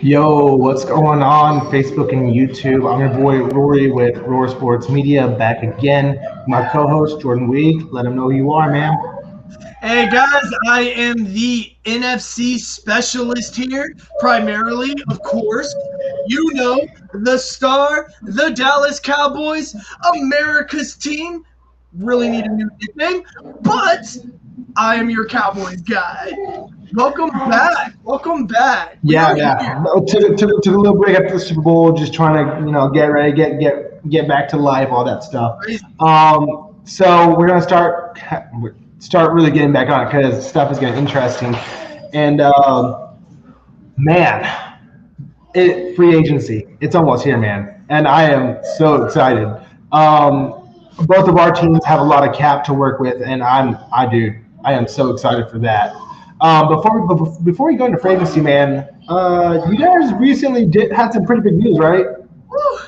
Yo, what's going on? Facebook and YouTube. I'm your boy Rory with Roar Sports Media back again. My co-host Jordan Week. Let him know who you are, man. Hey guys, I am the NFC specialist here, primarily, of course. You know, the star, the Dallas Cowboys, America's team. Really need a new nickname, but I am your Cowboys guy. Welcome back. Welcome back. We Yeah, are here. yeah. Took a little break after the Super Bowl, just trying to get ready, get back to life, all that stuff. Crazy. So we're gonna start really getting back on it because stuff is getting interesting, and man, free agency. It's almost here, man, and I am so excited. Both of our teams have a lot of cap to work with, and I am so excited for that. Before we go into free agency, man, you guys recently had some pretty big news, right? Woo,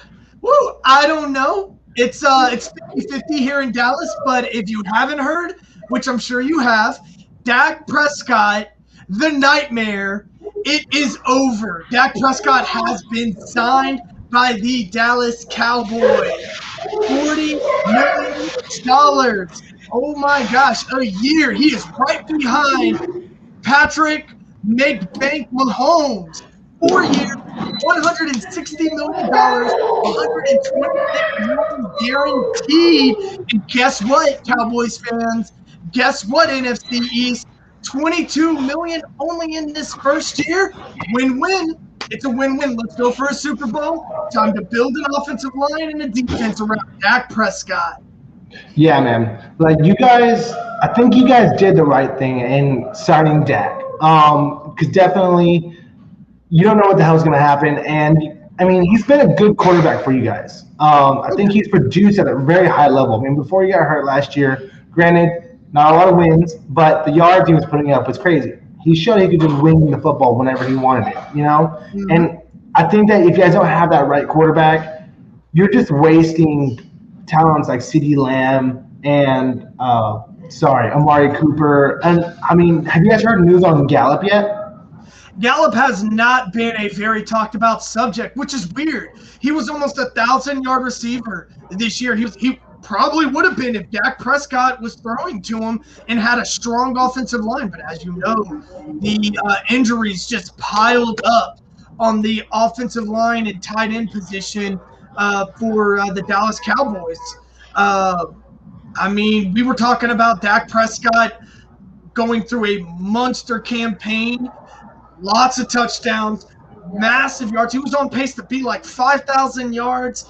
woo. I don't know. It's 50-50 here in Dallas, but if you haven't heard, which I'm sure you have, Dak Prescott, the nightmare, it is over. Dak Prescott has been signed by the Dallas Cowboys. $40 million. Oh my gosh, a year. He is right behind Patrick Make Bank Mahomes. 4 years, $160 million, $126 million guaranteed. And guess what, Cowboys fans? Guess what, NFC East? $22 million only in this first year. Win-win. It's a win-win. Let's go for a Super Bowl. Time to build an offensive line and a defense around Dak Prescott. Yeah, man. Like I think you guys did the right thing in signing Dak. Because definitely you don't know what the hell's going to happen. And I mean, he's been a good quarterback for you guys. I think he's produced at a very high level. I mean, before he got hurt last year, granted, not a lot of wins, but the yards he was putting up was crazy. He showed he could just wing the football whenever he wanted it, And I think that if you guys don't have that right quarterback, you're just wasting talents like CeeDee Lamb and Amari Cooper. And I mean, have you guys heard news on Gallup yet? Gallup has not been a very talked about subject, which is weird. He was almost 1,000-yard receiver this year. He probably would have been if Dak Prescott was throwing to him and had a strong offensive line. But as you know, the injuries just piled up on the offensive line and tight end position for the Dallas Cowboys. I mean, we were talking about Dak Prescott going through a monster campaign, lots of touchdowns, massive yards. He was on pace to be like 5,000 yards,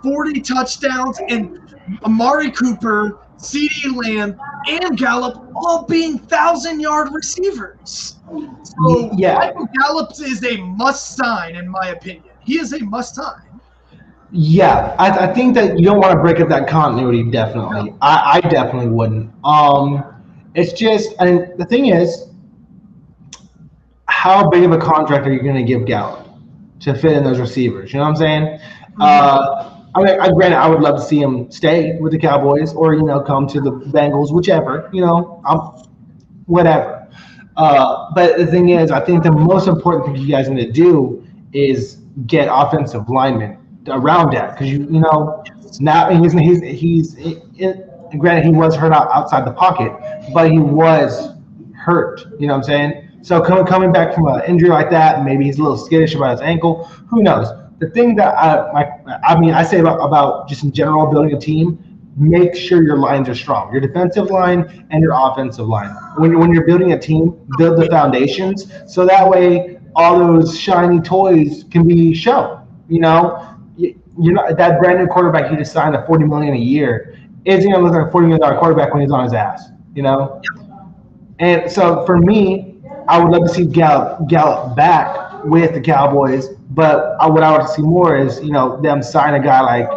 40 touchdowns, and Amari Cooper, CeeDee Lamb, and Gallup all being 1,000-yard receivers. So Yeah. Michael Gallup is a must-sign, in my opinion. He is a must-sign. Yeah, I think that you don't want to break up that continuity, definitely. I definitely wouldn't. It's just, and the thing is, how big of a contract are you going to give Gallup to fit in those receivers? You know what I'm saying? I mean, granted, I would love to see him stay with the Cowboys or, come to the Bengals, whichever, whatever. But the thing is, I think the most important thing you guys need to do is get offensive linemen around that, because now he's granted, he was hurt outside the pocket, but he was hurt. You know what I'm saying? So coming back from an injury like that, maybe he's a little skittish about his ankle. Who knows? The thing that I say about just in general building a team, make sure your lines are strong. Your defensive line and your offensive line. When you're building a team, build the foundations so that way all those shiny toys can be shown. That brand new quarterback you just signed at $40 million a year isn't going to look like a $40 million quarterback when he's on his ass. And so for me, I would love to see Gallup back with the Cowboys, but what I would see more is them sign a guy like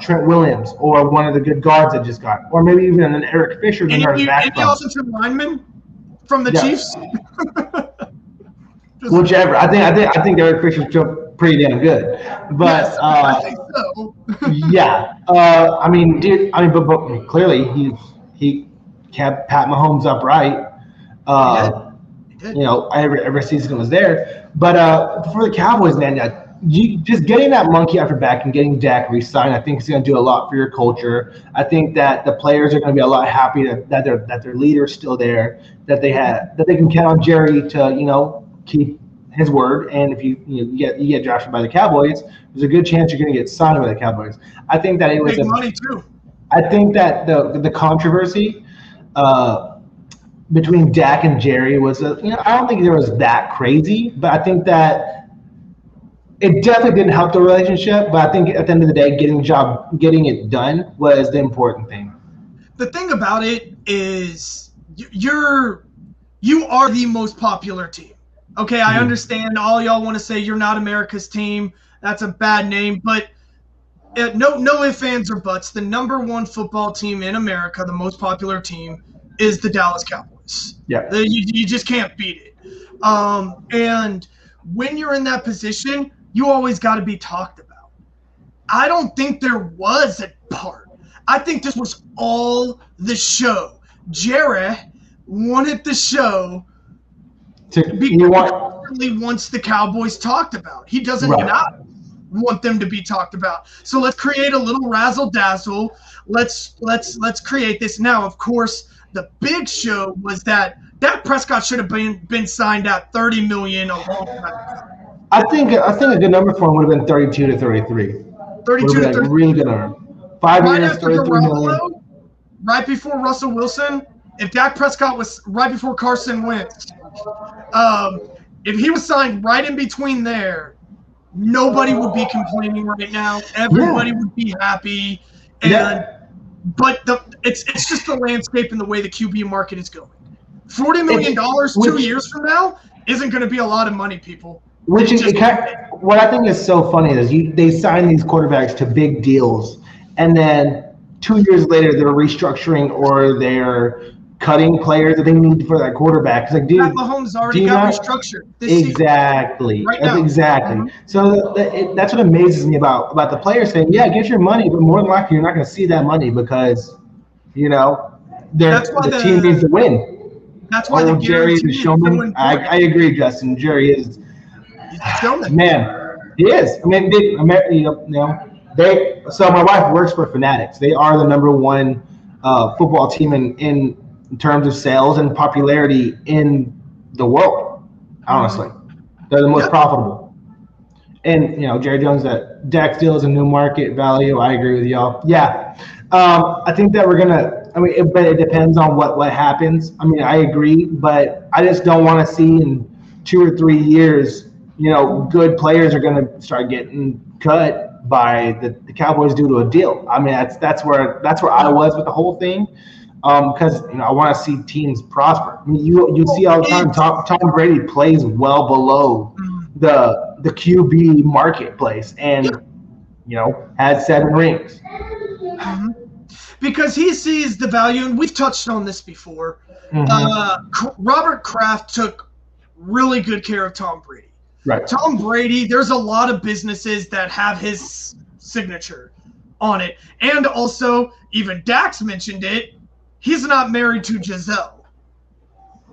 Trent Williams or one of the good guards that just got, or maybe even an Eric Fisher. Any offensive lineman from the Chiefs? Whichever. I think Eric Fisher's pretty damn good, but yes, I think so. Yeah. I mean, dude. But clearly he kept Pat Mahomes upright. every season was there. But for the Cowboys, man, you just getting that monkey off your back and getting Dak re-signed, I think is going to do a lot for your culture. I think that the players are going to be a lot happy that their leader's still there, that they can count on Jerry to keep his word. And if you get drafted by the Cowboys, there's a good chance you're going to get signed by the Cowboys. I think that it was big money too. I think that the controversy between Dak and Jerry was I don't think it was that crazy, but I think that it definitely didn't help the relationship. But I think at the end of the day, getting it done was the important thing. The thing about it is you are the most popular team. Okay, I understand all y'all want to say you're not America's team. That's a bad name, but no ifs, ands, or buts. The number one football team in America, the most popular team, is the Dallas Cowboys. Yeah, you just can't beat it. And when you're in that position, you always got to be talked about. I don't think there was a part. I think this was all the show. Jerry wanted the show because he wants the Cowboys talked about. He doesn't not want them to be talked about. So let's create a little razzle dazzle. Let's create this. Now, of course, the big show was that Dak Prescott should have been signed at $30 million a long time. I think a good number for him would have been 32 to 33. 32 to 33. Really good number. 5 years, 33 million. Right before Russell Wilson, if Dak Prescott was right before Carson Wentz, if he was signed right in between there, nobody would be complaining right now. Everybody would be happy. But it's just the landscape and the way the QB market is going. $40 million 2 years from now isn't going to be a lot of money, people. What I think is so funny is they sign these quarterbacks to big deals, and then 2 years later they're restructuring or they're cutting players that they need for that quarterback. It's like, dude, Mahomes already got restructured. Exactly. Right now. Exactly. Mm-hmm. So that's what amazes me about the players saying, get your money, but more than likely you're not going to see that money because, the team needs to win. That's why the Jerry is showman. I agree, Justin. Jerry is. Man, he is. I mean, So my wife works for Fanatics. They are the number one football team in terms of sales and popularity in the world. Honestly, they're the most profitable. And Jerry Jones, that Dak still is a new market value. I agree with y'all. Yeah, I think that we're gonna. But it depends on what happens. I agree, but I just don't want to see in 2 or 3 years. Good players are going to start getting cut by the Cowboys due to a deal. That's where I was with the whole thing, because I want to see teams prosper. You see all the time. Tom Brady plays well below the QB marketplace, and has 7 rings. Mm-hmm. Because he sees the value, and we've touched on this before. Robert Kraft took really good care of Tom Brady. Right. Tom Brady, there's a lot of businesses that have his signature on it. And also, even Dax mentioned it, he's not married to Giselle.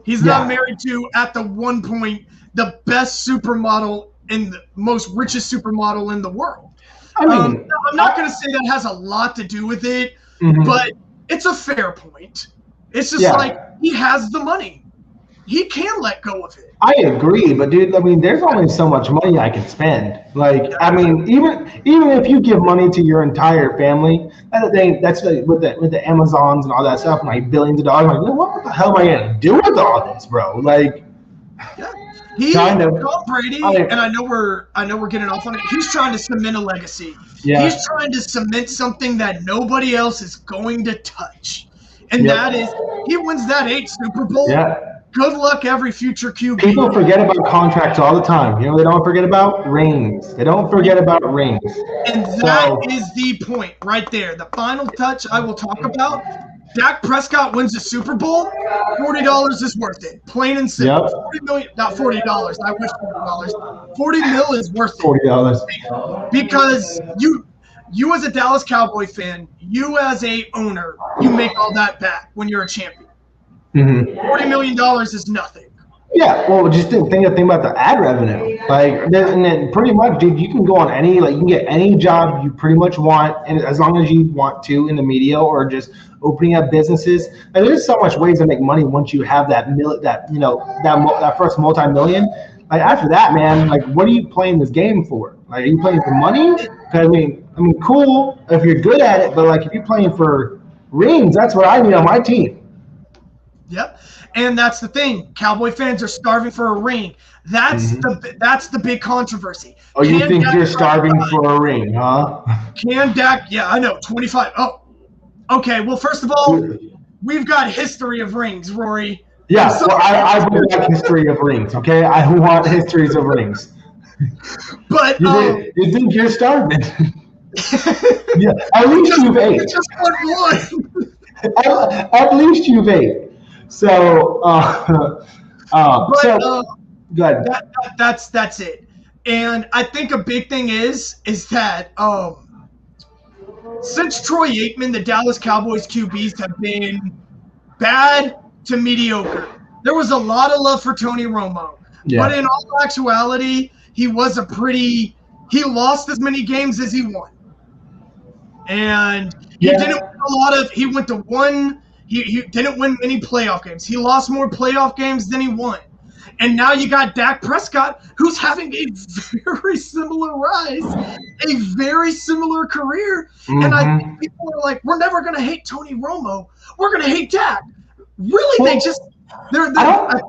He's not married to, at the one point, the best supermodel and the most richest supermodel in the world. I'm not going to say that has a lot to do with it, but it's a fair point. It's just like he has the money. He can let go of it. I agree, but dude, there's only so much money I can spend. Even if you give money to your entire family, that's with the Amazons and all that stuff, billions of dollars. What the hell am I gonna do with all this, bro? Tom Brady, and I know we're getting off on it. He's trying to cement a legacy. Yeah. He's trying to cement something that nobody else is going to touch, and that is he wins that 8th Super Bowl. Yeah. Good luck every future QB. People forget about contracts all the time. They don't forget about rings. They don't forget about rings. And that is the point right there. The final touch I will talk about. Dak Prescott wins the Super Bowl. $40 is worth it. Plain and simple. Yep. $40 million, not $40. I wish $40. $40 mil is worth it. $40. Because you as a Dallas Cowboy fan, you as a owner, you make all that back when you're a champion. $40 million is nothing. Yeah, well, just think about the ad revenue. Like, and then pretty much, dude, you can go on any, like, you can get any job you pretty much want, and as long as you want to in the media or just opening up businesses. And there's so much ways to make money once you have that first multi-million. Like after that, man, like, what are you playing this game for? Like, are you playing for money? 'Cause I mean, cool if you're good at it, but like if you're playing for rings, that's what I need on my team. Yep. And that's the thing. Cowboy fans are starving for a ring. That's the big controversy. Oh, you think you're starving for a ring, huh? Can Dak? Yeah, I know. 25. Oh, okay. Well, first of all, we've got history of rings, Rory. Yeah, well, I would like history of rings. Okay, I want histories of rings. But you think you're starving? Yeah, at least you've ate. Just one. At least you've ate. So, good. That's it. And I think a big thing is that since Troy Aikman, the Dallas Cowboys QBs have been bad to mediocre. There was a lot of love for Tony Romo, but in all actuality, he lost as many games as he won, and he didn't win He went to one. He didn't win many playoff games. He lost more playoff games than he won. And now you got Dak Prescott, who's having a very similar rise, a very similar career. Mm-hmm. And I think people are like, we're never going to hate Tony Romo. We're going to hate Dak. Really, well,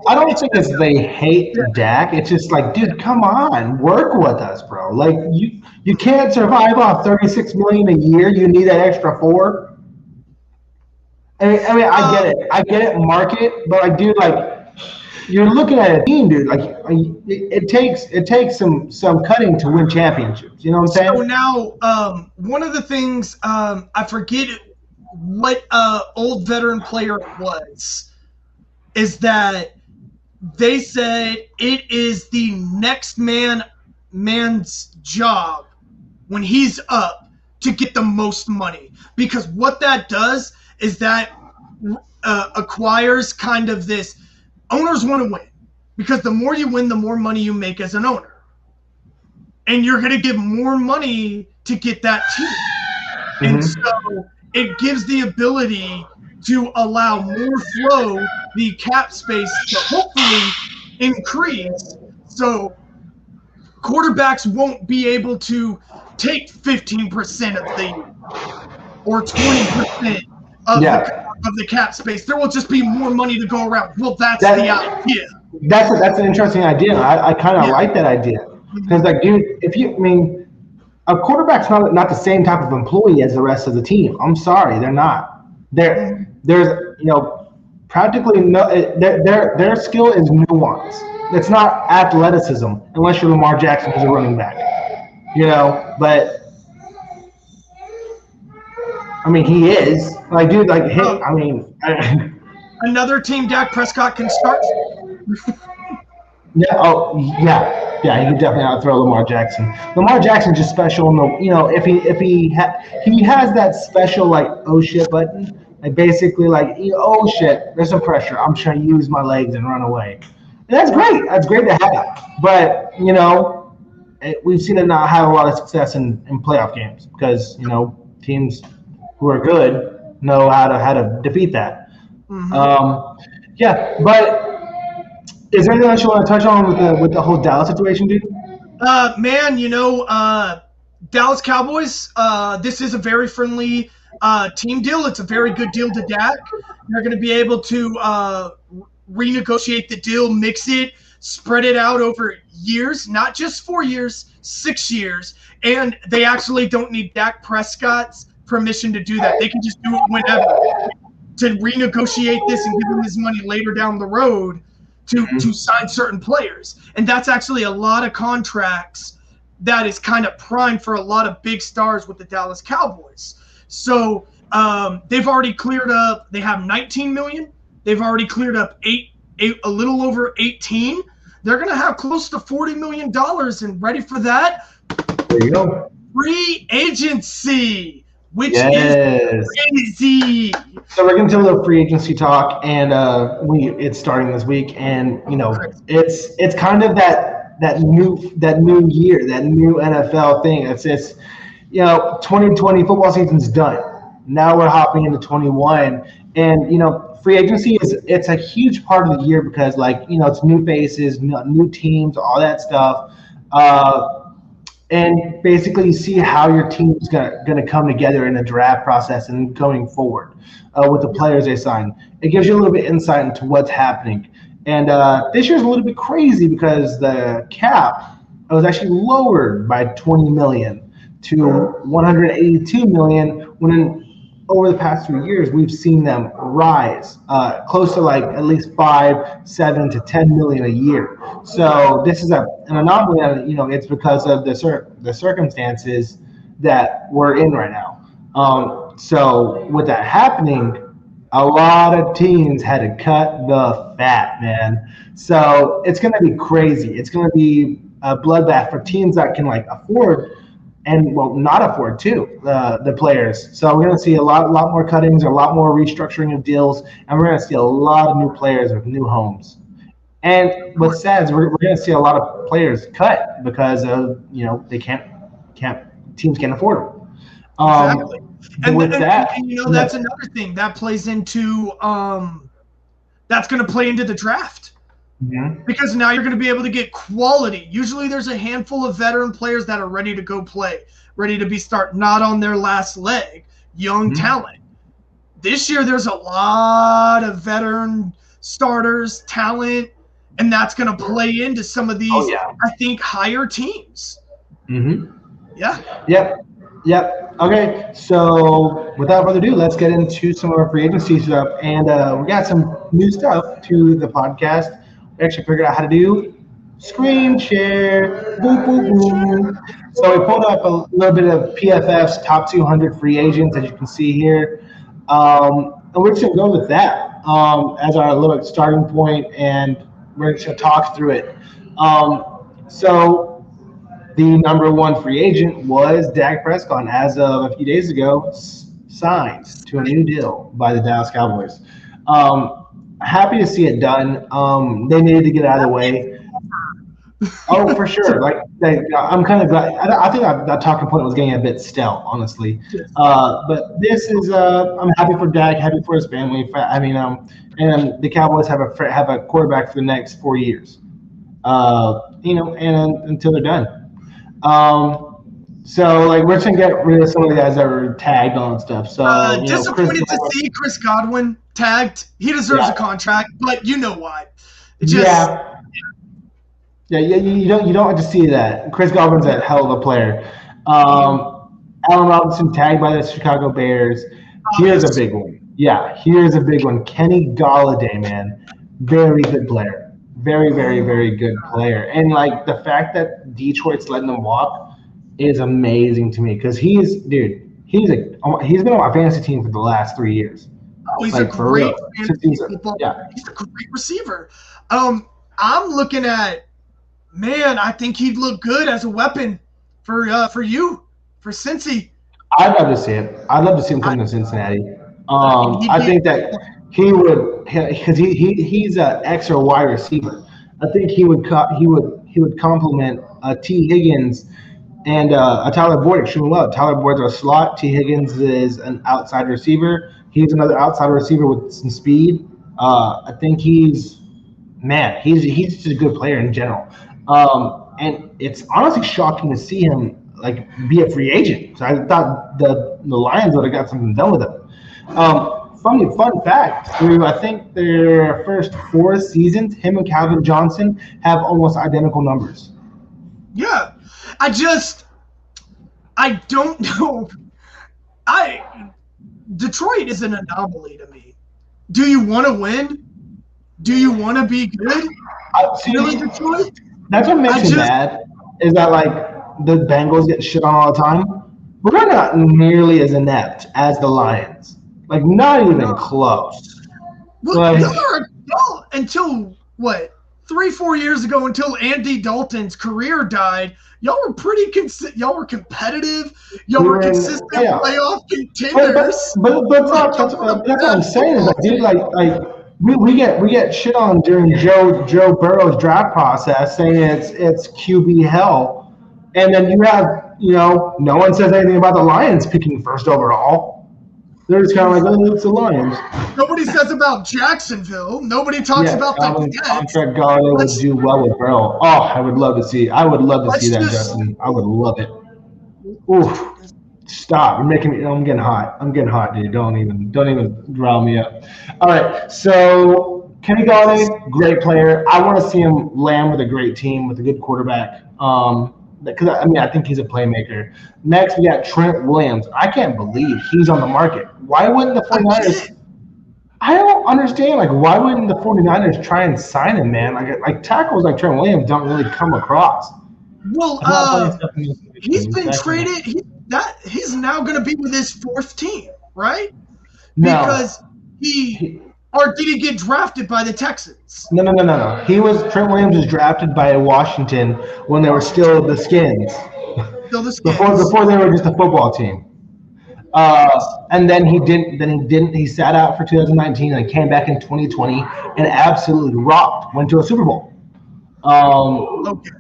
I don't think it's they hate Dak. It's just like, dude, come on, work with us, bro. Like you can't survive off $36 million a year. You need that extra $4 million. I mean, I get it, market, but like, dude, like, you're looking at a team, dude. Like, it takes some cutting to win championships. You know what I'm saying? So now, one of the things I forget what old veteran player it was, is that they said it is the next man's job when he's up to get the most money, because what that does is that acquires kind of this. Owners want to win, because the more you win, the more money you make as an owner. And you're going to give more money to get that team. Mm-hmm. And so it gives the ability to allow more flow, the cap space to hopefully increase. So quarterbacks won't be able to take 15% of the or 20% of the cap space. There will just be more money to go around. Well, that's the idea. That's an interesting idea. I kind of like that idea, because, like, dude, a quarterback's not the same type of employee as the rest of the team. I'm sorry, they're not. There's practically no. Their skill is nuance. It's not athleticism, unless you're Lamar Jackson, who's a running back. But. I mean, he is. Like, dude, like, hey, I mean. Another team Dak Prescott can start. Yeah, he can definitely outthrow Lamar Jackson. Lamar Jackson's just special in the, if he has that special, like, oh shit button. Like, basically, like, oh shit, there's some pressure. I'm trying to use my legs and run away. And that's great. That's great to have. But, we've seen it not have a lot of success in playoff games, because, teams who are good know how to defeat that. Mm-hmm. But is there anything else you want to touch on with the whole Dallas situation, dude? Dallas Cowboys, this is a very friendly team deal. It's a very good deal to Dak. They're going to be able to renegotiate the deal, mix it, spread it out over years, not just 4 years, 6 years. And they actually don't need Dak Prescott's permission to do that. They can just do it whenever, to renegotiate this and give him his money later down the road to sign certain players. And that's actually a lot of contracts that is kind of primed for a lot of big stars with the Dallas Cowboys. So they've already cleared up, they have $19 million. They've already cleared up a little over 18. They're going to have close to $40 million, and ready for that? There you go. Free agency. which Yes. is crazy. So we're gonna do a little free agency talk, and it's starting this week, and it's kind of that new year, that new NFL thing. It's 2020 football season's done. Now we're hopping into 21, and free agency it's a huge part of the year because it's new faces, new teams, all that stuff. And basically see how your team's going to come together in the draft process and going forward with the players they sign. It gives you a little bit insight into what's happening. And this year's a little bit crazy because the cap was actually lowered by 20 million to 182 million when over the past 3 years, we've seen them rise close to at least 5, 7 to 10 million a year. So this is an anomaly. It's because of the circumstances that we're in right now. So with that happening, a lot of teams had to cut the fat, man. So it's going to be crazy. It's going to be a bloodbath for teams that can afford and not afford too the players. So we're going to see a lot more cuttings, a lot more restructuring of deals, and we're going to see a lot of new players with new homes. And what's sad is we're going to see a lot of players cut because of teams can't afford them. Exactly. And that, that's another thing that plays into that's going to play into the draft. Mm-hmm. Because now you're going to be able to get quality. Usually there's a handful of veteran players that are ready to go play, ready to be not on their last leg, young talent. This year there's a lot of veteran starters, talent, and that's going to play into some of these, I think, higher teams. Mm-hmm. Yeah. Yep. Okay, so without further ado, let's get into some of our free agency stuff. And we got some new stuff to the podcast. We actually figured out how to do screen share. Boop, boop, boop. So we pulled up a little bit of PFF's top 200 free agents, as you can see here. And we're just going to go with that as our little starting point, and we're just going to talk through it. So the number one free agent was Dak Prescott, as of a few days ago, signed to a new deal by the Dallas Cowboys. Happy to see it done. They needed to get out of the way. Oh, for sure. I'm kind of glad. I think that talking point was getting a bit stale, honestly. But this is. I'm happy for Dak. Happy for his family. And the Cowboys have a quarterback for the next 4 years. And until they're done. So we're just gonna get rid of some of the guys that were tagged on and stuff. So disappointed to see Chris Godwin tagged. He deserves a contract, but you know why? Yeah. You don't have to see that. Chris Godwin's a hell of a player. Allen Robinson tagged by the Chicago Bears. Here's a big one. Yeah, here's a big one. Kenny Gallaudet, man, very good player. Very, very, very good player. And the fact that Detroit's letting them walk is amazing to me because he's been on my fantasy team for the last 3 years. Oh, he's a great fantasy football. Yeah. He's a great receiver. I'm looking at, man, I think he'd look good as a weapon for Cincy. I'd love to see it. I'd love to see him come to Cincinnati. I think that he would, because he's an X or Y receiver. I think he would complement T. Higgins and Tyler Boyd extremely well. Tyler Boyd's a slot. T. Higgins is an outside receiver. He's another outside receiver with some speed. I think he's just a good player in general. And it's honestly shocking to see him be a free agent. So I thought the Lions would have got something done with him. Fun fact, through I think their first 4 seasons, him and Calvin Johnson have almost identical numbers. Yeah. I don't know. Detroit is an anomaly to me. Do you want to win? Do you want to be good? Really, Detroit? That's what makes me mad, is that the Bengals get shit on all the time. We're not nearly as inept as the Lions. Not even close. Well, until what? 3-4 years ago, until Andy Dalton's career died, y'all were y'all were competitive. Y'all were consistent playoff contenders. But that's what I'm saying is, like, dude, like we get shit on during Joe Burrow's draft process, saying it's QB hell, and then you have, no one says anything about the Lions picking first overall. They're just kind of like, oh, it's the Lions. Nobody says about Jacksonville. Nobody talks about the Jets. Contract Gallaudet would do well with Burrow. Oh, I would love to see that, Justin. I would love it. Oof. Stop. You're making me. I'm getting hot. Dude. Don't even rile me up. All right. So Kenny Gallaudet, great player. I want to see him land with a great team with a good quarterback. Because I think he's a playmaker. Next, we got Trent Williams. I can't believe he's on the market. Why wouldn't the 49ers? I don't understand. Like, why wouldn't the 49ers try and sign him, man? Like tackles like Trent Williams don't really come across. Well, he's been traded. He's now going to be with his fourth team, right? No. Because or did he get drafted by the Texans? No. Trent Williams was drafted by Washington when they were still the Skins. Still the Skins. Before they were just a football team. And then he didn't. He sat out for 2019 and came back in 2020 and absolutely rocked. Went to a Super Bowl. Okay.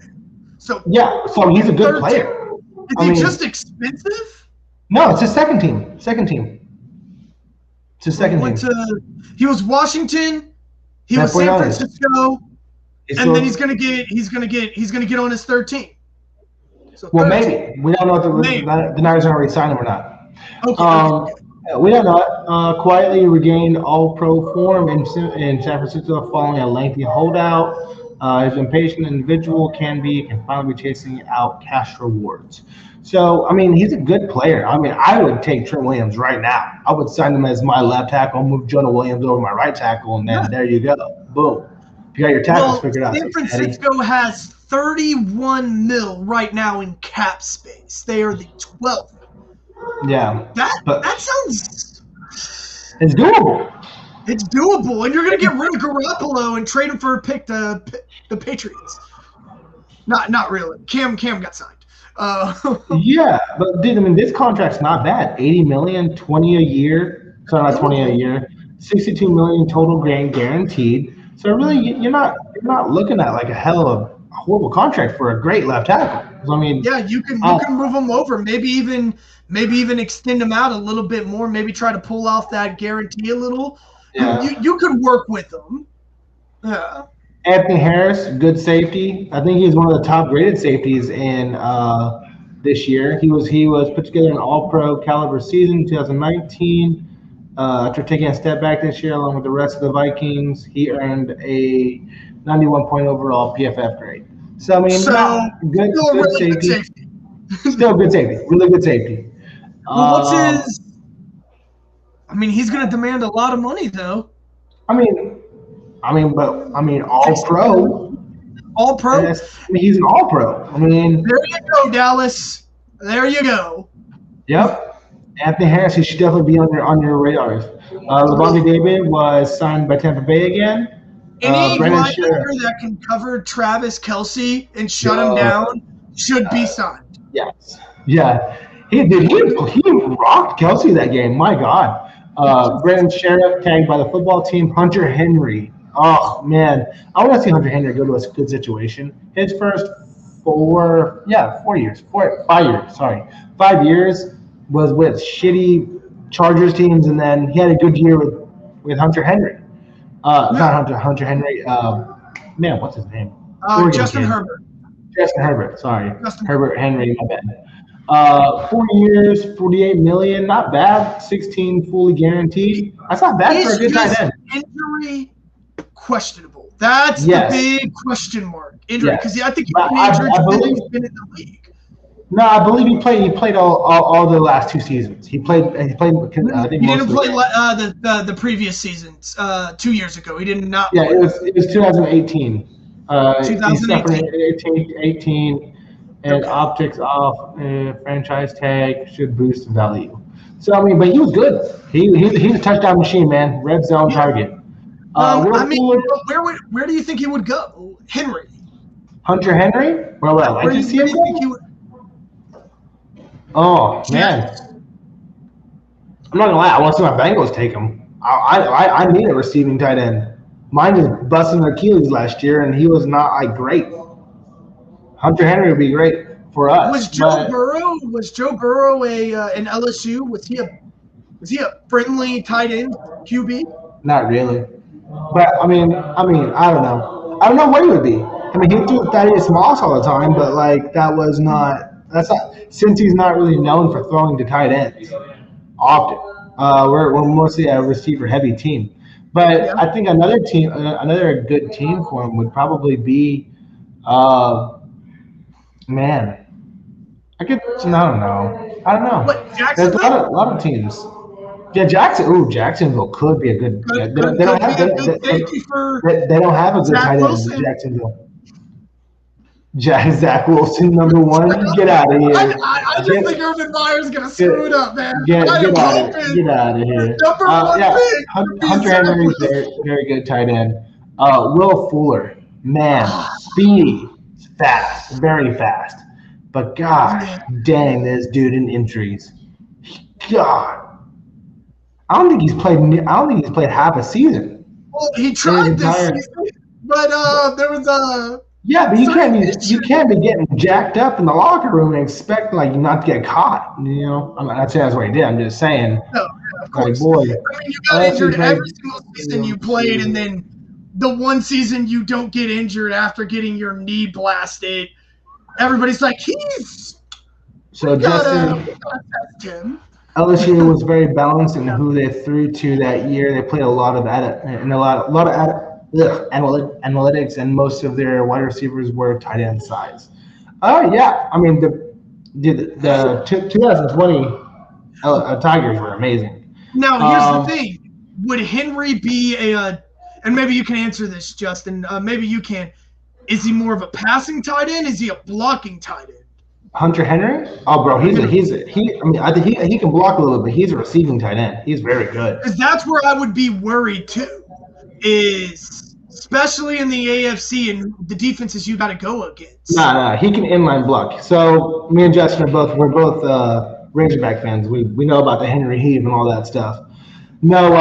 So he's a good player. Is he just expensive? No, it's his second team. It's his second team. He was Washington. He was San Francisco, and then he's gonna get on his third team. So maybe we don't know if the Niners are already signed him or not. Okay. We don't know. Quietly regained All-Pro form in San Francisco following a lengthy holdout. His impatient individual can finally be chasing out cash rewards. So, he's a good player. I would take Trent Williams right now. I would sign him as my left tackle, move Jonah Williams over my right tackle, and then there you go. Boom. You got your tackles figured out. San Francisco has $31 million right now in cap space. They are the 12th. Yeah. That sounds... It's doable. It's doable, and you're going to get rid of Garoppolo and trade him for a pick the Patriots. Not really. Cam got signed. Yeah, but dude, this contract's not bad. $80 million, 20 a year. Sorry, not 20 a year. $62 million total guaranteed. So really, you're not looking at like a horrible contract for a great left tackle. You can move him over. Maybe even extend him out a little bit more. Maybe try to pull off that guarantee a little. Yeah. You could work with them. Yeah. Anthony Harris, good safety. I think he's one of the top graded safeties in this year. He was put together an All-Pro caliber season 2019. After taking a step back this year, along with the rest of the Vikings, he earned a 91 point overall PFF grade. So good safety. Still good safety. Really good safety. Well, what's his? He's going to demand a lot of money, though. All-Pro. All-Pro? He's an All-Pro. There you go, Dallas. There you go. Yep. Anthony Harris, he should definitely be on your radars. Levante David was signed by Tampa Bay again. Any linebacker that can cover Travis Kelce and shut him down should be signed. Yes. Yeah. He rocked Kelce that game. My God. Brandon Sheriff tagged by the football team. Hunter Henry. Oh, man. I want to see Hunter Henry go to a good situation. His first 5 years was with shitty Chargers teams, and then he had a good year with Hunter Henry. Not Hunter Henry. What's his name? Justin Herbert. Justin Herbert, sorry. Herbert Henry, my bad. 4 years, $48 million, not bad. 16 fully guaranteed. That's not bad for a good tight end. Injury questionable. That's the big question mark. Injury, because I think he's been in the league. No, I believe he played all the last 2 seasons. He played. I think he didn't play the previous seasons 2 years ago. He did not. Yeah, it was 2018. 2018. 18, and optics off franchise tag should boost value. So but he was good. He's a touchdown machine, man. Red zone target. I mean, where do you think he would go? Henry. Hunter Henry? Well, I just see him go. Oh, man. I'm not going to lie. I want to see my Bengals take him. I need a receiving tight end. Mine was busting their Achilles last year, and he was not like great. Hunter Henry would be great for us. Was Joe Burrow an LSU? Was he a friendly tight end QB? Not really. But I mean, I don't know. I don't know what he would be. I mean, he threw Thaddeus Moss all the time, but like that's not since he's not really known for throwing to tight ends often. We're mostly a receiver heavy team. But I think another good team for him would probably be, man. I don't know. What, There's a lot of teams. Yeah, Jacksonville could be a good. They don't have a good tight end in Jacksonville. Zach Wilson, number one. Get out of here. I just think Urban Meyer's gonna screw it up, man. Get out of here. Number one pick. Hunter Henry's very good tight end. Will Fuller, man, speedy, fast, very fast. But God dang, this dude in injuries. God, I don't think he's played half a season. Well, he tried this season, but there was a. Yeah, but you can't be getting jacked up in the locker room and expect like not to get caught. You know, I'm not saying that's what he did. I'm just saying. No, of course. Like, boy, I mean, you got injured every single season you played, and then the one season you don't get injured after getting your knee blasted. Everybody's like, So Justin, LSU was very balanced in who they threw to that year. They played a lot of analytics, and most of their wide receivers were tight end size. Yeah, I mean the 2020 Tigers were amazing. Now here's the thing: would Henry be and maybe you can answer this, Justin. Maybe you can. Is he more of a passing tight end? Is he a blocking tight end? Hunter Henry? Oh, bro, I think he can block a little bit. He's a receiving tight end. He's very good. Because that's where I would be worried too. Is especially in the AFC and the defenses you got to go against. Nah, he can inline block. So me and Justin we're both Razorback fans. We know about the Henry Heave and all that stuff. No,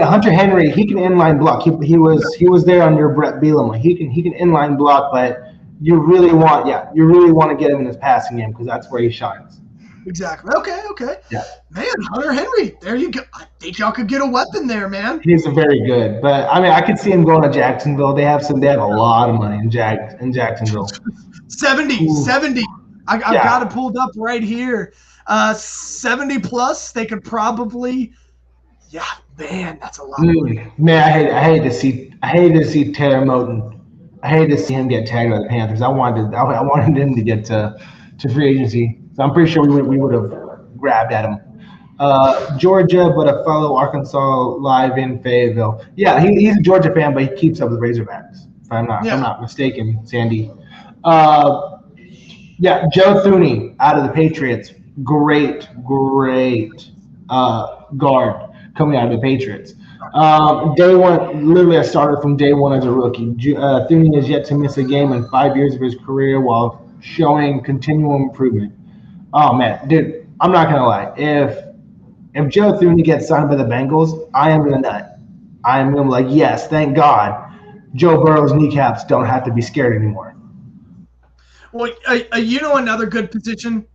Hunter Henry, he can inline block. He was there under Brett Bielema. He can inline block, but you really want to get him in his passing game because that's where he shines. Exactly. Okay. Yeah. Man, Hunter Henry, there you go. I think y'all could get a weapon there, man. He's very good, but I mean, I could see him going to Jacksonville. They have a lot of money in Jacksonville. 70. I've got it pulled up right here. 70 plus. They could probably. Yeah, man, that's a lot of money. Man, I hate to see Taylor Moton. I hate to see him get tagged by the Panthers. I wanted him to get to free agency. So I'm pretty sure we would have grabbed at him. Georgia, but a fellow Arkansas live in Fayetteville. Yeah, he's a Georgia fan, but he keeps up with Razorbacks. If I'm not mistaken, Sandy. Joe Thuney out of the Patriots. Great guard coming out of the Patriots. Day one, literally I started from day one as a rookie. Thuney has yet to miss a game in 5 years of his career while showing continual improvement. Oh, man, dude, I'm not going to lie. If Joe Thuney gets signed by the Bengals, I am going to nut. I am going to be like, yes, thank God Joe Burrow's kneecaps don't have to be scared anymore. Well, another good position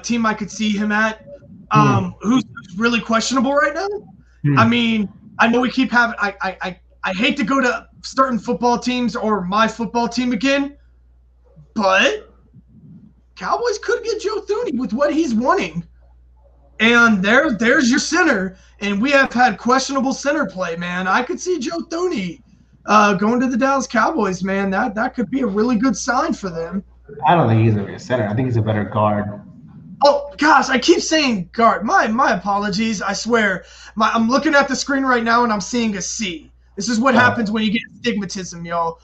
team I could see him at, who's really questionable right now? I mean, I know we keep having I hate to go to certain football teams or my football team again, but Cowboys could get Joe Thuney with what he's wanting. And there's your center. And we have had questionable center play, man. I could see Joe Thuney going to the Dallas Cowboys, man. That could be a really good sign for them. I don't think he's a center. I think he's a better guard. Oh, gosh, I keep saying guard. My apologies. I swear. I'm looking at the screen right now, and I'm seeing a C. This is what happens when you get astigmatism, y'all.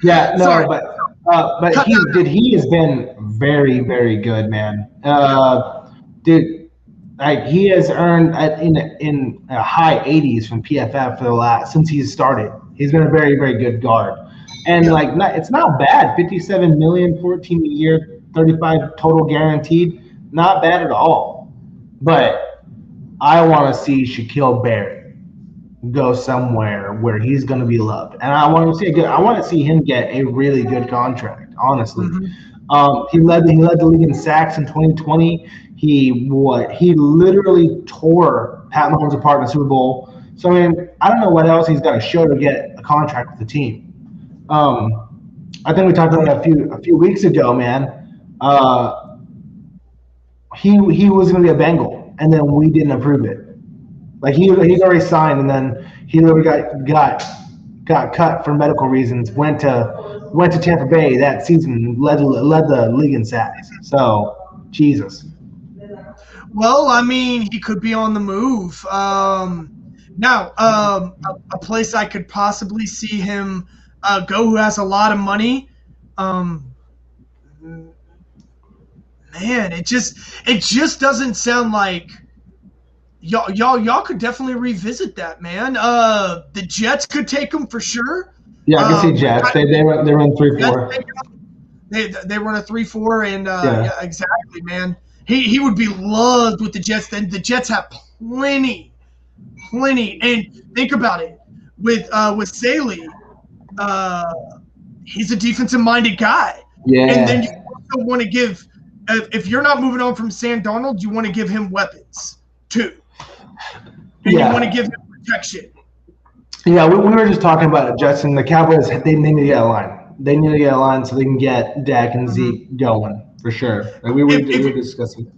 Yeah, no, Sorry. but he has been very, very good, man. Dude, Like he has earned in a high 80s from PFF for the last since he's started. He's been a very very good guard, and Yeah. it's not bad. 57 million, 14 a year, 35 total guaranteed. Not bad at all. But I want to see Shaquille Barrett go somewhere where he's going to be loved, and I want to see I want to see him get a really good contract. Honestly, he led the league in sacks in 2020. He literally tore Pat Mahomes apart in the Super Bowl. So I mean, I don't know what else he's got to show to get a contract with the team. I think we talked about it a few weeks ago, man. He was going to be a Bengal, and then we didn't approve it. Like he's already signed, and then he literally got cut for medical reasons. Went to Tampa Bay that season, and led the league in sacks. So Jesus. Well, I mean, he could be on the move. Now, a place I could possibly see him go who has a lot of money. Man, it just doesn't sound like y'all could definitely revisit that, man. The Jets could take him for sure. Yeah, I can see Jets. They run 3-4. They run a 3-4, and yeah, exactly, man. He would be loved with the Jets. Then the Jets have plenty. And think about it with Saley. He's a defensive-minded guy. Yeah. And then you also want to give, if you're not moving on from Sam Darnold, you want to give him weapons too. And you want to give him protection. Yeah, we were just talking about it, Justin. The Cowboys, they need to get a line. They need to get a line so they can get Dak and Zeke going for sure. Like we were discussing.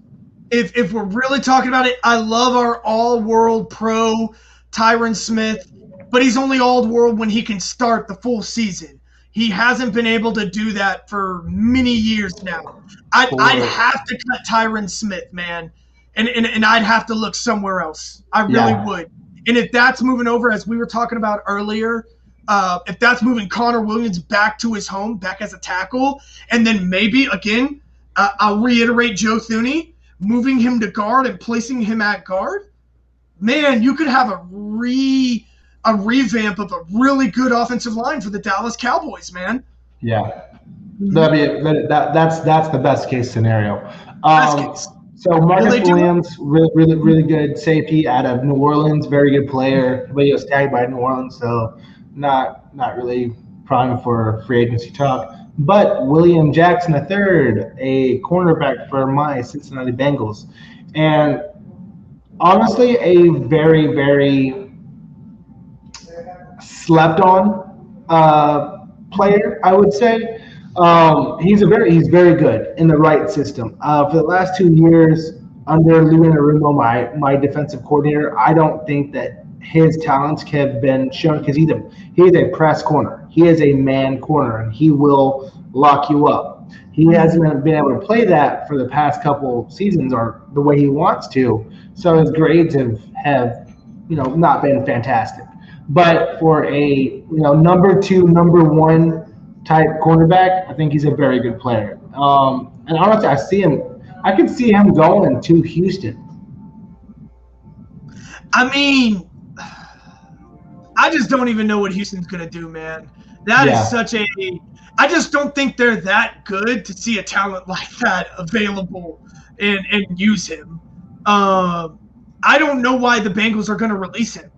If we're really talking about it, I love our all-world pro Tyron Smith, but he's only all-world when he can start the full season. He hasn't been able to do that for many years now. I'd have to cut Tyron Smith, man, and I'd have to look somewhere else. I really would. And if that's moving over, as we were talking about earlier, if that's moving Connor Williams back to his home, back as a tackle, and then maybe, again, I'll reiterate Joe Thuney, moving him to guard and placing him at guard, man, you could have a revamp of a really good offensive line for the Dallas Cowboys, man. Yeah. That's the best case scenario. Best case. So Marcus Williams, really good safety out of New Orleans, very good player, but he was tagged by New Orleans, so not really prime for free agency talk. But William Jackson III, a cornerback for my Cincinnati Bengals, and honestly, a very very slept on player, I would say. He's very good in the right system. For the last 2 years under Lou Anarumo, my defensive coordinator, I don't think that his talents have been shown because he's a press corner. He is a man corner, and he will lock you up. He hasn't been able to play that for the past couple seasons or the way he wants to. So his grades have not been fantastic. But for a number 2, number 1 type cornerback, I think he's a very good player. And honestly, I could see him going to Houston. I mean, I just don't even know what Houston's going to do, man. That is such a – I just don't think they're that good to see a talent like that available and use him. I don't know why the Bengals are going to release him.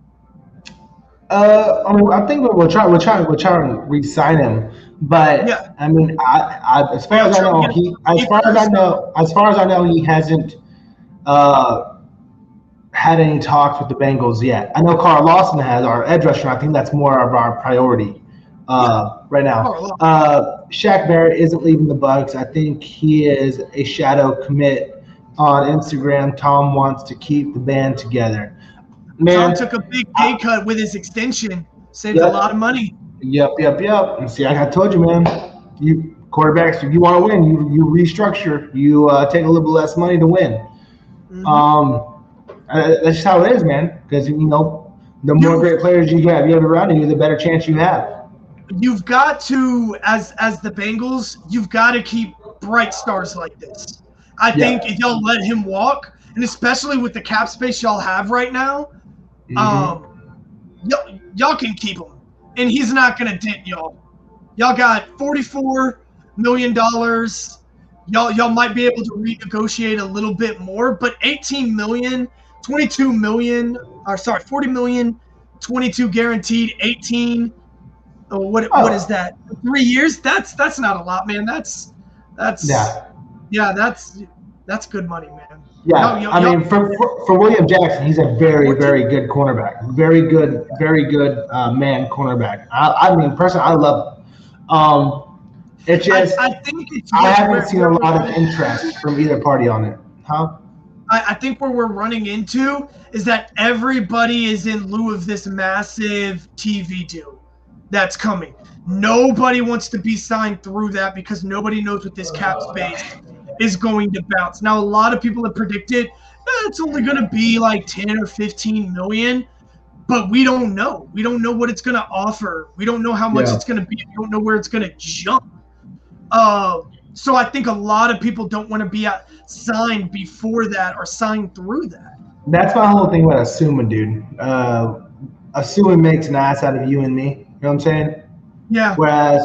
I think we'll try and re-sign him. But yeah. I mean, as far as I know, he hasn't had any talks with the Bengals yet. I know Carl Lawson has, our edge rusher. I think that's more of our priority right now. Shaq Barrett isn't leaving the Bucs. I think he is a shadow commit on Instagram. Tom wants to keep the band together. Man, Tom took a big pay cut with his extension. Saved a lot of money. Yep. And see, I told you, man. You quarterbacks, if you want to win, you restructure. You take a little bit less money to win. That's just how it is, man. Because the more great players you have around you, the better chance you have. You've got to, as the Bengals, you've got to keep bright stars like this. I think if y'all let him walk, and especially with the cap space y'all have right now, y'all can keep him, and he's not gonna dent y'all. Y'all got $44 million. Y'all might be able to renegotiate a little bit more, but 18 million, 22 million, or sorry, 40 million, 22 guaranteed, 18. What is that? 3 years? That's not a lot, man. That's good money, man. Yeah, I mean, for William Jackson, he's a very, very good cornerback. Very good man cornerback. I mean, personally, I love him. It's just I haven't seen a lot of interest from either party on it. Huh? I think where we're running into is that everybody is in lieu of this massive TV deal that's coming. Nobody wants to be signed through that because nobody knows what this cap space is going to bounce. Now, a lot of people have predicted it's only going to be like 10 or 15 million, but we don't know. We don't know what it's going to offer. We don't know how much it's going to be. We don't know where it's going to jump. So I think a lot of people don't want to be signed before that or signed through that. That's my whole thing about assuming, dude. Assuming makes an ass out of you and me. You know what I'm saying? Yeah. Whereas,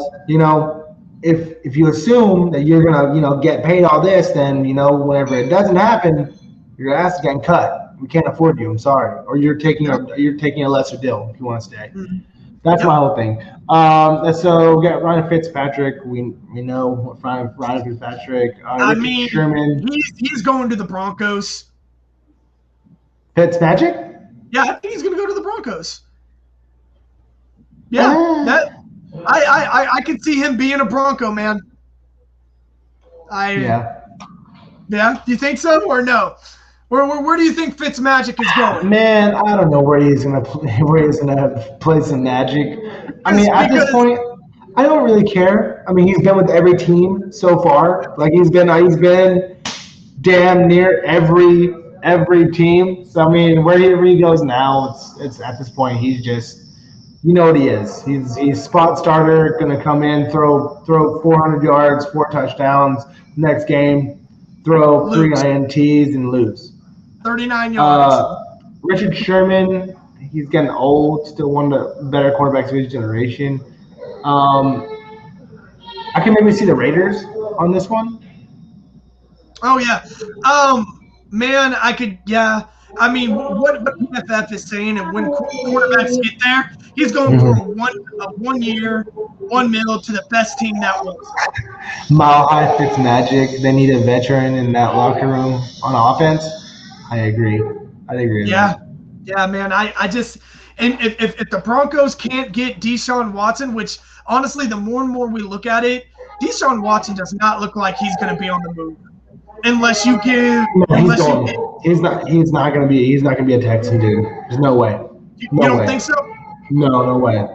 if you assume that you're gonna, get paid all this, then whenever it doesn't happen, your ass is getting cut. We can't afford you. I'm sorry, or you're taking a lesser deal if you want to stay. Mm-hmm. That's my whole thing. So we got Ryan Fitzpatrick. We know what Ryan Fitzpatrick. Richard Sherman. He's going to the Broncos. Fitzpatrick? Yeah, I think he's going to go to the Broncos. Yeah, I can see him being a Bronco, man. Yeah. Do you think so or no? Where do you think Fitzmagic is going? Man, I don't know where he's gonna play some magic. I mean, at this point, I don't really care. I mean, he's been with every team so far. Like he's been damn near every team. So I mean, wherever he goes now, it's at this point he's just. You know what he is. He's spot starter, going to come in, throw 400 yards, 4 touchdowns. Next game, throw 3 INTs and lose. 39 yards. Richard Sherman, he's getting old, still one of the better quarterbacks of his generation. I can maybe see the Raiders on this one. Oh, yeah. Man, I could, yeah. I mean, what PFF is saying, and when quarterbacks get there, he's going for a 1 year, $1 million to the best team that was. Mile High Fitzmagic. They need a veteran in that locker room on offense. I agree. Yeah, man. I just and if the Broncos can't get Deshaun Watson, which honestly, the more and more we look at it, Deshaun Watson does not look like he's going to be on the move. Unless you give, he's not going to be a Texan, dude. There's no way. You don't think so? No way.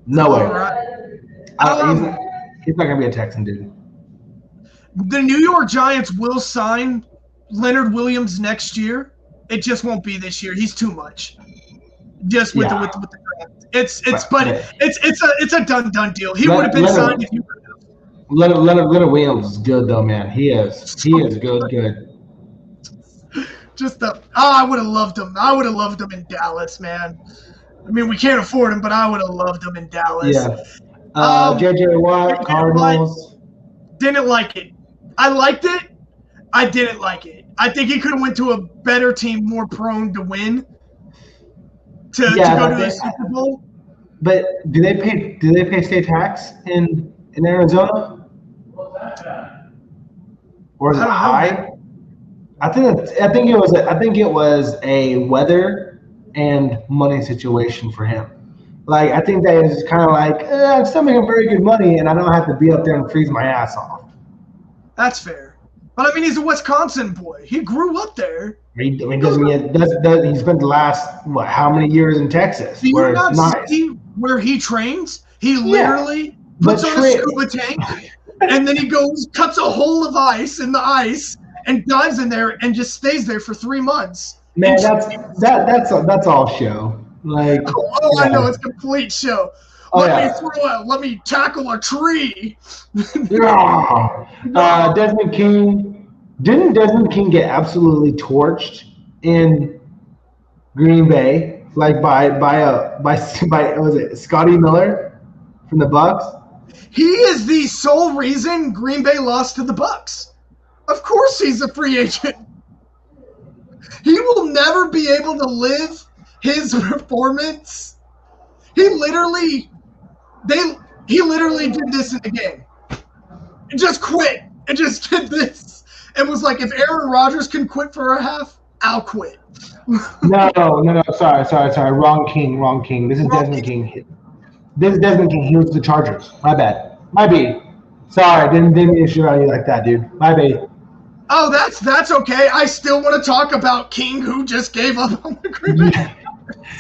No way. Right. He's not going to be a Texan, dude. The New York Giants will sign Leonard Williams next year. It just won't be this year. He's too much. Just with the draft. It's a done deal. He would have been signed if you were. Leonard Williams is good though, man. He is good. I would have loved him. I would have loved him in Dallas, man. I mean, we can't afford him, but I would have loved him in Dallas. Yeah. J.J. Watt, Cardinals. Didn't like it. I liked it. I didn't like it. I think he could have went to a better team, more prone to win. To go to the Super Bowl. But do they pay state tax in Arizona? Or is it high? I think it was a weather and money situation for him. Like I think that is kind of like I'm still making very good money, and I don't have to be up there and freeze my ass off. That's fair, but I mean he's a Wisconsin boy. He grew up there. He spent the last how many years in Texas? Do you not see where he trains? He literally puts on a scuba tank. And then he cuts a hole of ice in the ice, and dives in there and just stays there for 3 months. Man, that's all show. Like, I know it's complete show. Let me tackle a tree. Desmond King, Didn't Desmond King get absolutely torched in Green Bay, like by was it Scotty Miller from the Bucks? He is the sole reason Green Bay lost to the Bucks. Of course he's a free agent. He will never be able to live his performance. He literally did this in the game. And just quit and just did this. And was like, if Aaron Rodgers can quit for a half, I'll quit. No. Sorry. Wrong King. This is Desmond King. This is Desmond King. He was the Chargers. My bad. My B. Sorry, didn't mean to shoot on you like that, dude. My B. Oh, that's okay. I still want to talk about King, who just gave up on the Green Bay.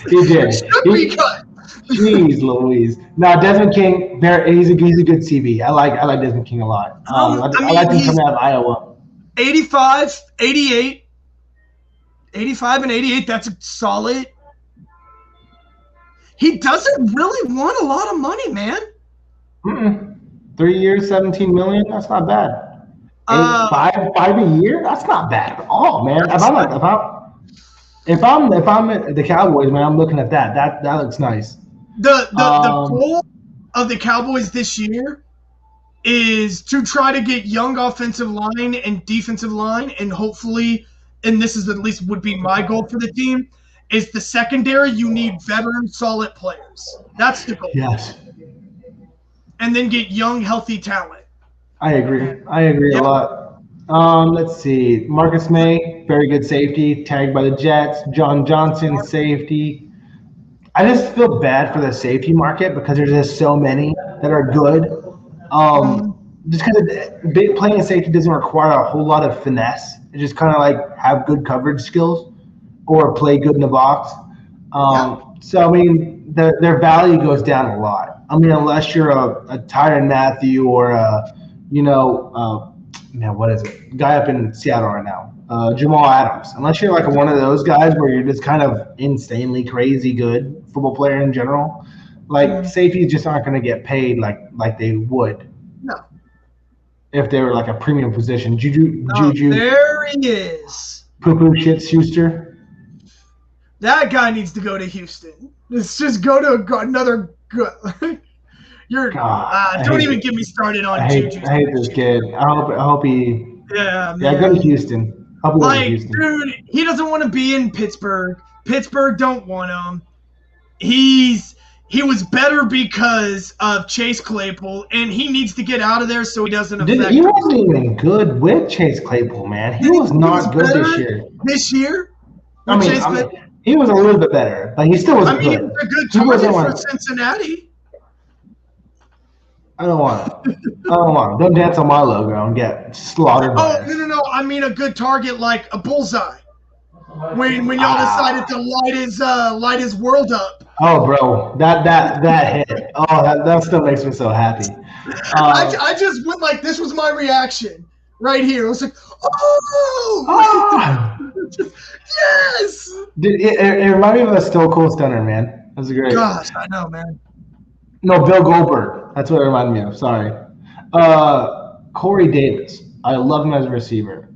He did. Should be cut. Jeez Louise. No, Desmond King, he's a good CB. I like Desmond King a lot. I like him coming out of Iowa. 85, 88. 85 and 88, that's solid. He doesn't really want a lot of money, man. 3 years, $17 million. That's not bad. Five a year. That's not bad at all, man. If I'm at the Cowboys, man, I'm looking at that. That looks nice. The goal of the Cowboys this year is to try to get young offensive line and defensive line, and hopefully, and this is at least would be my goal for the team, is the secondary. You need veteran, solid players. That's the goal. Yes. And then get young, healthy talent. I agree a lot. Let's see. Marcus May, very good safety, tagged by the Jets. John Johnson, safety. I just feel bad for the safety market because there's just so many that are good. Just because playing safety doesn't require a whole lot of finesse. It just kind of like have good coverage skills or play good in the box. So, I mean, their value goes down a lot. I mean, unless you're a Tyrann Mathieu or what is it? Guy up in Seattle right now, Jamal Adams. Unless you're like one of those guys where you're just kind of insanely crazy good football player in general, like safeties just aren't going to get paid like they would. No. If they were like a premium position. Juju. There he is. Poo-poo shit Schuster. That guy needs to go to Houston. Let's just go to another good. Don't even get me started on Juju. I hate this kid. I hope he. Yeah, man. Yeah, go to Houston. Dude, he doesn't want to be in Pittsburgh. Pittsburgh don't want him. He was better because of Chase Claypool, and he needs to get out of there so he doesn't affect. He wasn't even good with Chase Claypool, man. He was not good this year. This year? I mean, he was a little bit better. Like he still was good. He was a good target for Cincinnati. I don't want it. Don't dance on my logo and get slaughtered. No. I mean a good target like a bullseye. When y'all decided to light his world up. Oh, bro, that hit. Oh, that still makes me so happy. I just went like this was my reaction right here. I was like, oh! Yes. It reminded me of a Still Cool Stunner, man. That was great. Gosh, I know, man. No, Bill Goldberg. That's what it reminded me of. Sorry. Corey Davis. I love him as a receiver.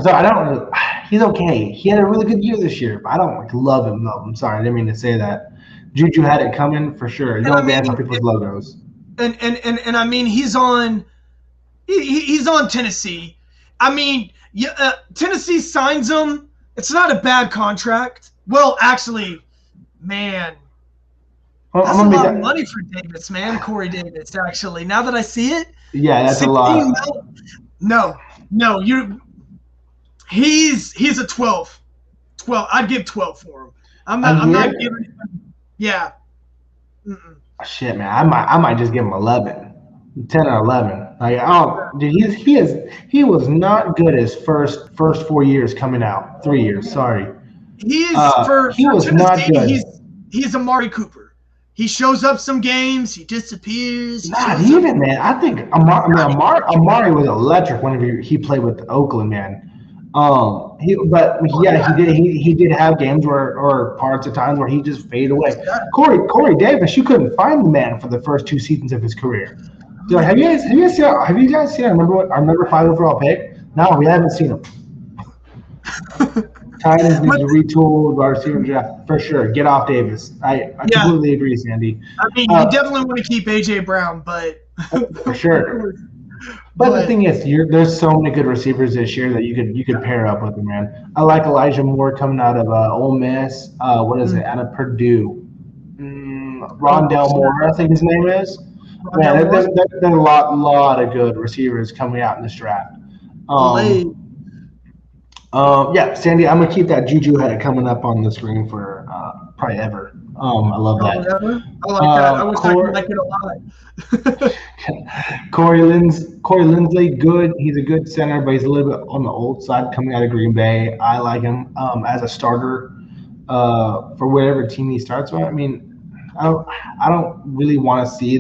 So I don't really. He's okay. He had a really good year this year, but I don't love him. No, I'm sorry. I didn't mean to say that. Juju had it coming for sure. You don't dance on people's logos. And I mean he's on Tennessee. I mean, Tennessee signs him. It's not a bad contract. Well, actually, man. That's a lot of money for Davis, man. Corey Davis, actually. Now that I see it. Yeah, that's a lot. No. He's a 12. 12. I'd give 12 for him. I'm not giving him. Yeah. Shit, man. I might just give him 11. 10 or 11. Like, dude, he was not good his first 4 years coming out. 3 years, sorry. He was Tennessee, not good. He's Amari Cooper. He shows up some games. He disappears. Not even, man. I think Amari was electric whenever he played with Oakland, man. He did have games or parts of times where he just faded away. Corey Davis, you couldn't find the man for the first 2 seasons of his career. Dude, have you guys seen? I remember our number 5 overall pick. No, we haven't seen him. Titans need to retool wide receiver draft for sure. Get off Davis. I completely agree, Sandy. I mean, you definitely want to keep AJ Brown, but for sure. But the thing is, there's so many good receivers this year that you could pair up with them, man. I like Elijah Moore coming out of Ole Miss. What is it? Out of Purdue. Rondell Moore, I think his name is. Man, there's a lot of good receivers coming out in this draft. Yeah, Sandy, I'm gonna keep that Juju head coming up on the screen for probably ever. I love that. I like that. I wish I could like it a lot. Cory Lindsay, good. He's a good center, but he's a little bit on the old side coming out of Green Bay. I like him as a starter for whatever team he starts with. I mean, I don't really want to see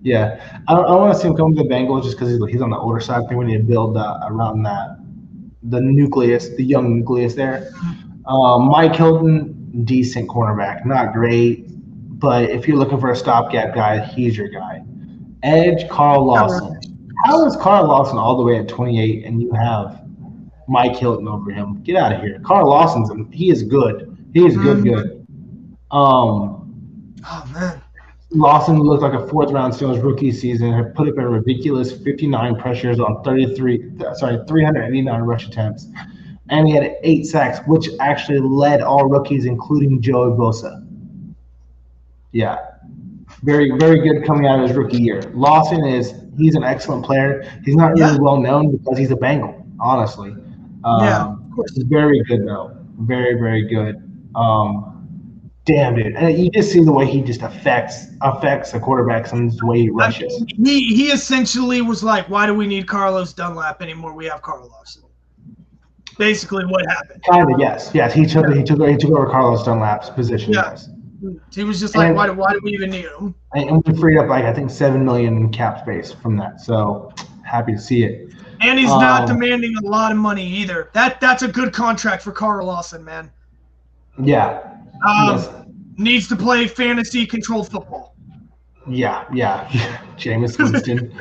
yeah. I don't want to see him come to the Bengals just because he's on the older side. I think we need to build around the nucleus, the young nucleus there. Mike Hilton, decent cornerback, not great, but if you're looking for a stopgap guy, he's your guy. Edge, Carl Lawson. How is Carl Lawson all the way at 28 and you have Mike Hilton over him? Get out of here. Carl Lawson's he is good. He is good. Oh man. Lawson looked like a fourth-round Steelers rookie season. Had put up a ridiculous 59 pressures on 389 rush attempts, and he had 8 sacks, which actually led all rookies, including Joey Bosa. Yeah, very, very good coming out of his rookie year. Lawson he's an excellent player. He's not really well known because he's a Bengal, honestly. Of course. He's very good though. Very, very good. Damn, dude. And you just see the way he just affects the quarterbacks and the way he rushes. I mean, he essentially was like, why do we need Carlos Dunlap anymore? We have Carl Lawson. Basically what happened. Kind of, yes. Yes, he took over Carlos Dunlap's position, yes. He was just like, why do we even need him? And we freed up like I think $7 million in cap space from that. So happy to see it. And he's not demanding a lot of money either. That's a good contract for Carl Lawson, man. Yeah. Needs to play fantasy controlled football. Yeah. Jameis Winston.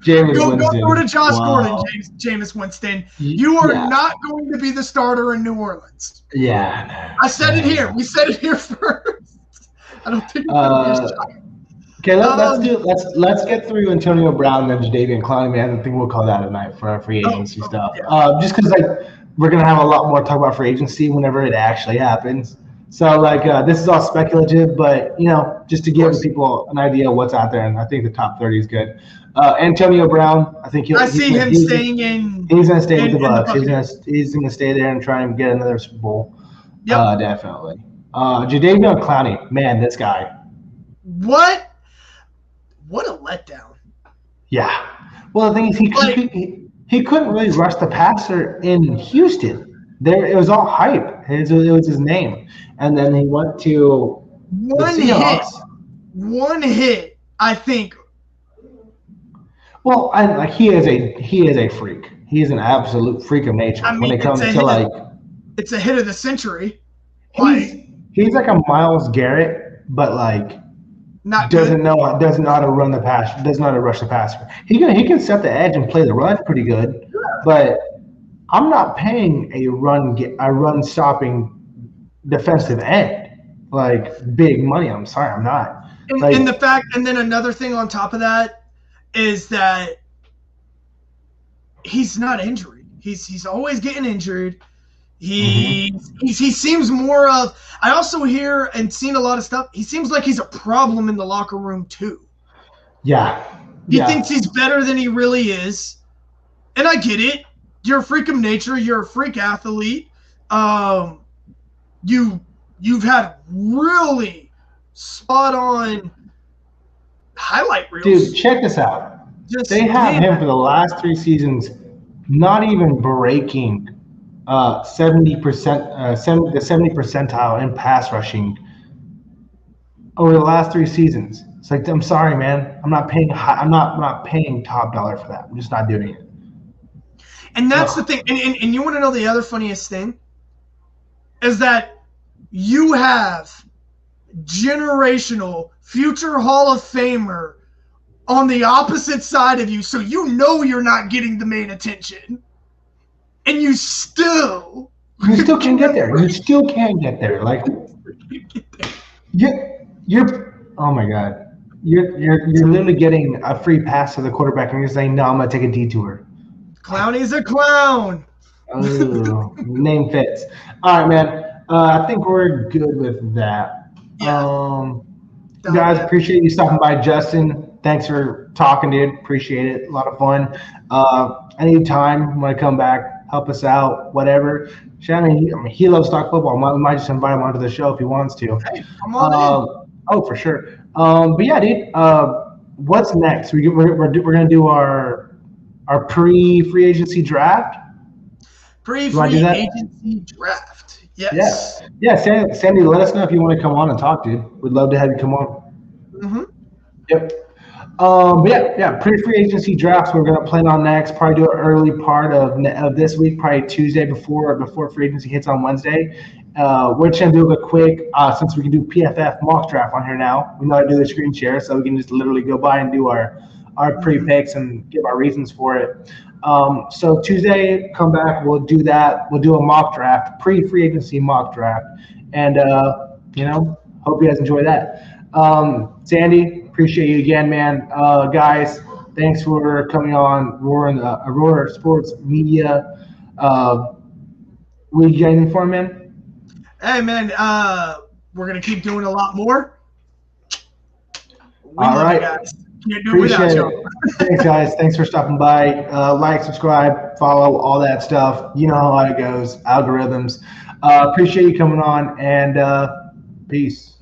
Go through to Josh Gordon, Jameis Winston. You are not going to be the starter in New Orleans. Yeah. I said it here. We said it here first. I don't think it's going to be a shot. Okay, let's get through Antonio Brown and Jadeveon Clowney, man. I think we'll call that a night for our free agency stuff. Yeah. Just because we're gonna have a lot more to talk about free agency whenever it actually happens. So this is all speculative, but just to give people an idea of what's out there, and I think the top 30 is good. Antonio Brown, I think I see him staying in. He's gonna stay with the Bucs. He's gonna stay there and try and get another Super Bowl. Yep. Definitely. Jadeveon Clowney, man, this guy. What a letdown. Yeah. Well, the thing is, he couldn't really rush the passer in Houston. It was all hype. It was his name, and then he went to the Seahawks. One hit, I think. Well, he is a freak. He is an absolute freak of nature. When it comes to it's a hit of the century. He's like a Myles Garrett, but doesn't know how to run the pass. Doesn't know how to rush the passer. He can set the edge and play the run pretty good, but I'm not paying a run stopping defensive end big money. I'm sorry, I'm not. And then another thing on top of that is that he's not injured. He's always getting injured. He seems more of. I also hear and seen a lot of stuff. He seems like he's a problem in the locker room too. Yeah. He thinks he's better than he really is, and I get it. You're a freak of nature. You're a freak athlete. You've had really spot on highlight reels. Dude, check this out. They have him for the last 3 seasons, not even breaking 70 percentile in pass rushing over the last 3 seasons. It's I'm sorry, man. I'm not paying top dollar for that. I'm just not doing it. And that's the thing. And you want to know the other funniest thing? Is that you have generational future Hall of Famer on the opposite side of you, so you know you're not getting the main attention, and you still can't get there. You still can't get there. Like you're oh my god, you're literally getting a free pass to the quarterback, and you're saying, no, I'm gonna take a detour. Clowny's a clown. Oh, name fits. All right, man. I think we're good with that. Yeah. Guys, appreciate you stopping by. Justin, thanks for talking, dude. Appreciate it. A lot of fun. Anytime you want to come back, help us out, whatever. Shannon, he loves talk football. We might just invite him onto the show if he wants to. Hey, come on in. Oh, for sure. But yeah, dude. What's next? We're gonna do our pre-free agency draft. Pre-free agency draft. Yes. Yeah. Sandy, let us know if you want to come on and talk, dude. We'd love to have you come on. Mm-hmm. Yep. But yeah. Pre-free agency drafts we're gonna plan on next. Probably do an early part of this week, probably Tuesday before free agency hits on Wednesday. We're just gonna do a quick since we can do PFF mock draft on here now. We know how to do the screen share, so we can just literally go by and do our pre-picks and give our reasons for it. So Tuesday, come back. We'll do that. We'll do a mock draft, pre-free agency mock draft, and hope you guys enjoy that. Sandy, appreciate you again, man. Guys, thanks for coming on Aurora Sports Media. We got anything for him, man? Hey, man. We're gonna keep doing a lot more. All right. Guys. Can't do without you. Thanks, guys. Thanks for stopping by. Like, subscribe, follow, all that stuff. You know how it goes. Algorithms. Appreciate you coming on, and peace.